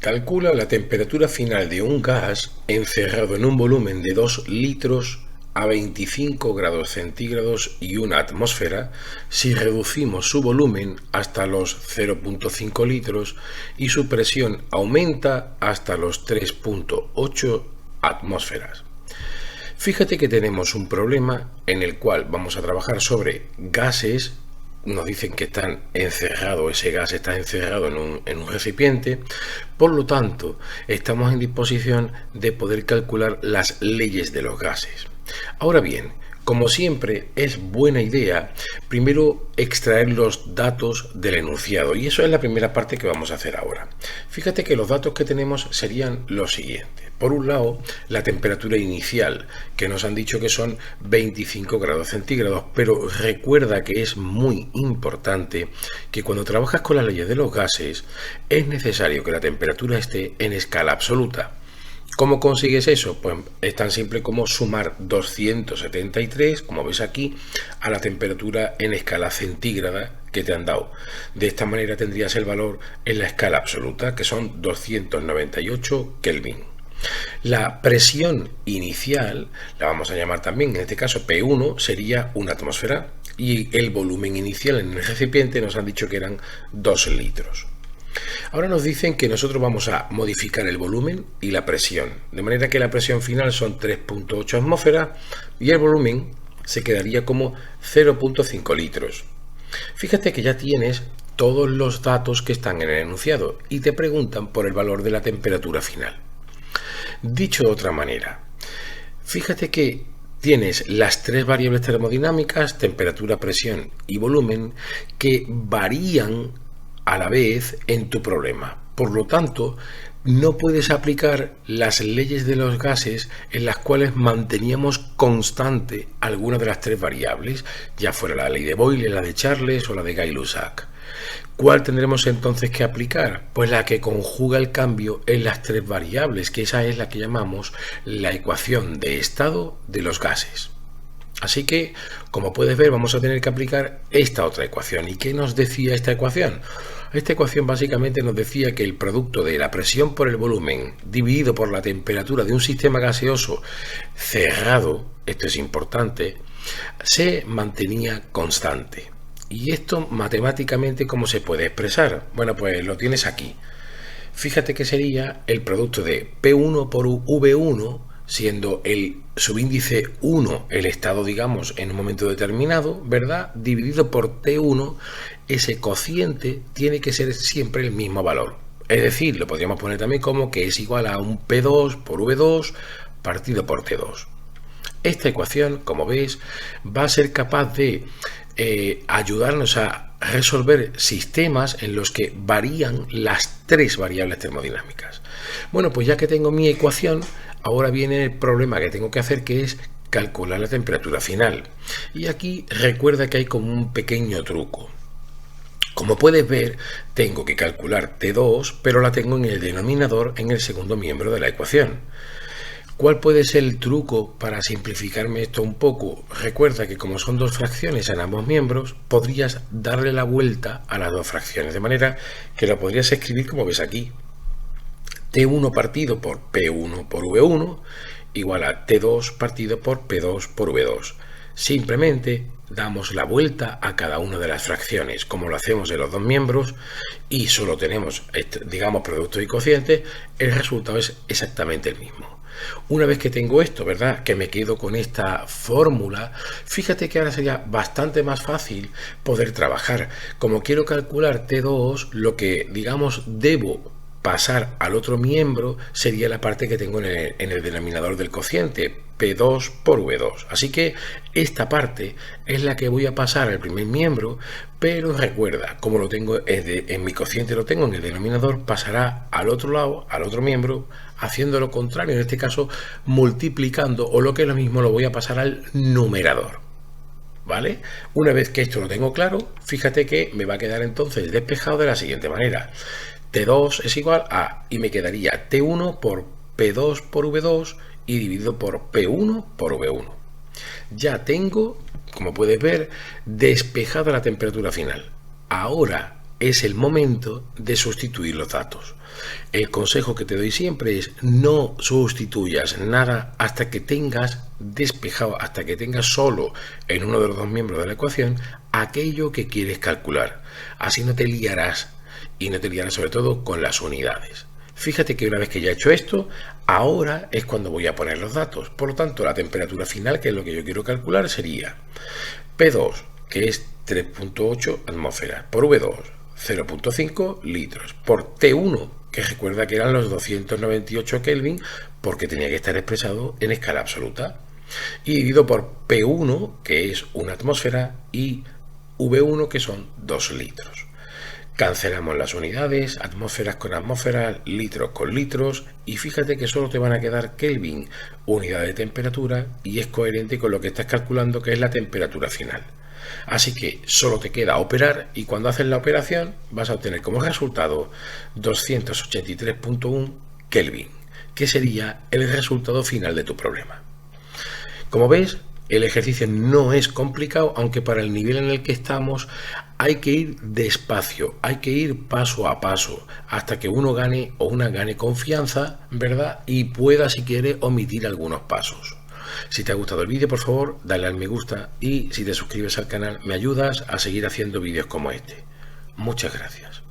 Calcula la temperatura final de un gas encerrado en un volumen de 2 litros a 25 grados centígrados y una atmósfera si reducimos su volumen hasta los 0,5 litros y su presión aumenta hasta los 3,8 atmósferas. Fíjate que tenemos un problema en el cual vamos a trabajar sobre gases. Nos dicen que ese gas está encerrado en un recipiente, por lo tanto estamos en disposición de poder calcular las leyes de los gases. Ahora bien, como siempre es buena idea primero extraer los datos del enunciado, y eso es la primera parte que vamos a hacer ahora. Fíjate que los datos que tenemos serían los siguientes. Por un lado, la temperatura inicial, que nos han dicho que son 25 grados centígrados, pero recuerda que es muy importante que cuando trabajas con las leyes de los gases es necesario que la temperatura esté en escala absoluta. ¿Cómo consigues eso? Pues es tan simple como sumar 273, como ves aquí, a la temperatura en escala centígrada que te han dado. De esta manera tendrías el valor en la escala absoluta, que son 298 Kelvin. La presión inicial, la vamos a llamar también, en este caso P1, sería una atmósfera, y el volumen inicial en el recipiente nos han dicho que eran 2 litros. Ahora nos dicen que nosotros vamos a modificar el volumen y la presión, de manera que la presión final son 3,8 atmósferas y el volumen se quedaría como 0,5 litros. Fíjate que ya tienes todos los datos que están en el enunciado y te preguntan por el valor de la temperatura final. Dicho de otra manera, fíjate que tienes las tres variables termodinámicas, temperatura, presión y volumen, que varían a la vez en tu problema. Por lo tanto, no puedes aplicar las leyes de los gases en las cuales manteníamos constante alguna de las tres variables, ya fuera la ley de Boyle, la de Charles o la de Gay-Lussac. ¿Cuál tendremos entonces que aplicar? Pues la que conjuga el cambio en las tres variables, que esa es la que llamamos la ecuación de estado de los gases. Así que, como puedes ver, vamos a tener que aplicar esta otra ecuación. ¿Y qué nos decía esta ecuación? Esta ecuación básicamente nos decía que el producto de la presión por el volumen dividido por la temperatura de un sistema gaseoso cerrado, esto es importante, se mantenía constante. ¿Y esto matemáticamente cómo se puede expresar? Bueno, pues lo tienes aquí. Fíjate que sería el producto de P1 por V1, siendo el subíndice 1 el estado, digamos, en un momento determinado, ¿verdad? Dividido por T1, ese cociente tiene que ser siempre el mismo valor. Es decir, lo podríamos poner también como que es igual a un P2 por V2 partido por T2. Esta ecuación, como ves, va a ser capaz de ayudarnos a resolver sistemas en los que varían las tres variables termodinámicas. Bueno, pues ya que tengo mi ecuación, ahora viene el problema que tengo que hacer, que es calcular la temperatura final. Y aquí recuerda que hay como un pequeño truco. Como puedes ver, tengo que calcular T2, pero la tengo en el denominador, en el segundo miembro de la ecuación. ¿Cuál puede ser el truco para simplificarme esto un poco? Recuerda que como son dos fracciones en ambos miembros, podrías darle la vuelta a las dos fracciones, de manera que lo podrías escribir como ves aquí. T1 partido por P1 por V1 igual a T2 partido por P2 por V2. Simplemente damos la vuelta a cada una de las fracciones, como lo hacemos en los dos miembros, y solo tenemos, digamos, productos y cocientes, el resultado es exactamente el mismo. Una vez que tengo esto, ¿verdad?, que me quedo con esta fórmula, fíjate que ahora sería bastante más fácil poder trabajar. Como quiero calcular T2, lo que, digamos, debo pasar al otro miembro sería la parte que tengo en el denominador del cociente, P2 por V2. Así que esta parte es la que voy a pasar al primer miembro, pero recuerda, como lo tengo en mi cociente, lo tengo en el denominador, pasará al otro lado, al otro miembro, haciendo lo contrario, en este caso multiplicando, o lo que es lo mismo, lo voy a pasar al numerador. ¿Vale? Una vez que esto lo tengo claro, fíjate que me va a quedar entonces despejado de la siguiente manera. T2 es igual a, y me quedaría T1 por P2 por V2 y dividido por P1 por V1. Ya tengo, como puedes ver, despejada la temperatura final. Ahora es el momento de sustituir los datos. El consejo que te doy siempre es no sustituyas nada hasta que tengas despejado, hasta que tengas solo en uno de los dos miembros de la ecuación aquello que quieres calcular. Así no te liarás, y no te liarás sobre todo con las unidades. Fíjate que una vez que ya he hecho esto, ahora es cuando voy a poner los datos. Por lo tanto, la temperatura final, que es lo que yo quiero calcular, sería P2, que es 3.8 atmósferas, por V2, 0.5 litros, por T1, que recuerda que eran los 298 Kelvin, porque tenía que estar expresado en escala absoluta, y dividido por P1, que es una atmósfera, y V1, que son 2 litros. Cancelamos las unidades, atmósferas con atmósferas, litros con litros, y fíjate que solo te van a quedar Kelvin, unidad de temperatura, y es coherente con lo que estás calculando, que es la temperatura final. Así que solo te queda operar, y cuando haces la operación vas a obtener como resultado 283.1 Kelvin, que sería el resultado final de tu problema. Como ves, el ejercicio no es complicado, aunque para el nivel en el que estamos hay que ir despacio, hay que ir paso a paso, hasta que uno gane o una gane confianza, ¿verdad? Y pueda, si quiere, omitir algunos pasos. Si te ha gustado el vídeo, por favor, dale al me gusta, y si te suscribes al canal me ayudas a seguir haciendo vídeos como este. Muchas gracias.